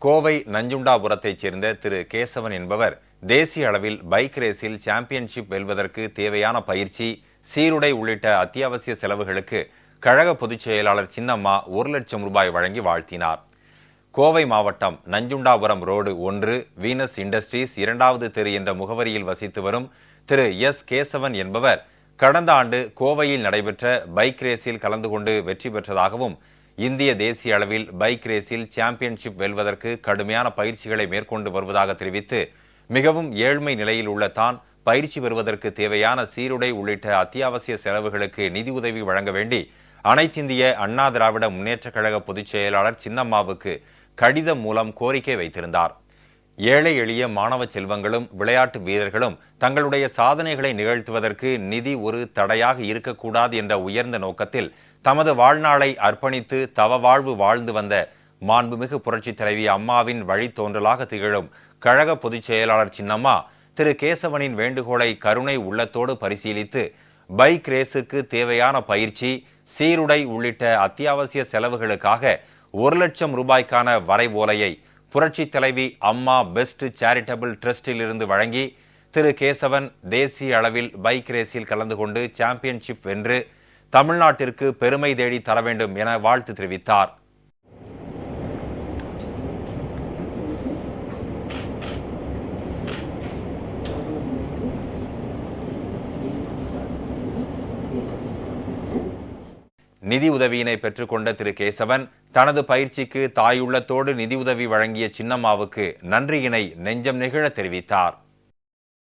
கோவை நஞ்சுண்டாபுரத்தைச் சேர்ந்த திரு கேசவன் என்பவர் தேசிய அளவில் பைக் ரேஸில் சாம்பியன்ஷிப் வெல்வதற்கு தேவையான பயிற்சி, சீருடை உள்ளிட்ட அத்தியாவசிய செலவுகளுக்கு கழக பொதுச் செயலாளர் சின்னம்மா 1 லட்சம் ரூபாய் வழங்கி வாழ்த்தினார். கோவை மாவட்டம் நஞ்சுண்டாபுரம் ரோடு 1 வீனஸ் இண்டஸ்ட்ரீஸ் 2வது தெரு என்ற முகவரியில் வசித்து வரும் திரு எஸ் கேசவன் என்பவர் கடந்த ஆண்டு கோவையில் நடைபெற்ற பைக் ரேஸில் கலந்து கொண்டு வெற்றி பெற்றதாகவும், இந்திய தேசிய அளவில் பைக் ரேஸில் சாம்பியன்ஷிப் வெல்வதற்கு கடுமையான பயிற்சிகளை மேற்கொண்டு வருவதாக தெரிவித்து, மிகவும் ஏழ்மை நிலையில் உள்ள தான் பயிற்சி பெறுவதற்கு தேவையான சீருடை உள்ளிட்ட அத்தியாவசிய செலவுகளுக்கு நிதி உதவி வழங்க வேண்டி அனைத்திந்திய அண்ணா திராவிட முன்னேற்றக் கழக பொதுச் செயலாளர் சின்னம்மாவுக்கு கடிதம் மூலம் கோரிக்கை வைத்திருந்தார். ஏழை எளிய மாணவ செல்வங்களும் விளையாட்டு வீரர்களும் தங்களுடைய சாதனைகளை நிகழ்த்துவதற்கு நிதி ஒரு தடையாக இருக்கக்கூடாது என்ற உயர்ந்த நோக்கத்தில் தமது வாழ்நாளை அர்ப்பணித்து தவ வாழ்வு வாழ்ந்து வந்த மாண்புமிகு புரட்சித் தலைவி அம்மாவின் வழித்தோன்றலாக திகழும் கழக பொதுச் செயலாளர் சின்னம்மா திரு கேசவனின் வேண்டுகோளை கருணை உள்ளத்தோடு பரிசீலித்து பைக் ரேஸுக்கு தேவையான பயிற்சி, சீருடை உள்ளிட்ட அத்தியாவசிய செலவுகளுக்காக 1 லட்சம் ரூபாய்க்கான வரைவோலையை புரட்சித் தலைவி அம்மா பெஸ்ட் சேரிட்டபிள் ட்ரஸ்டில் இருந்து வழங்கி திரு கேசவன் தேசிய அளவில் பைக் ரேஸில் கலந்து கொண்டு சாம்பியன்ஷிப் வென்று தமிழ்நாட்டிற்கு பெருமை தேடி தர வேண்டும் என வாழ்த்து தெரிவித்தார். நிதி உதவியினை பெற்றுக்கொண்ட திரு கேசவன் தனது பயிற்சிக்கு தாயுள்ளத்தோடு நிதியுதவி வழங்கிய சின்னம்மாவுக்கு நன்றியினை நெஞ்சம் நெகிழ தெரிவித்தார்.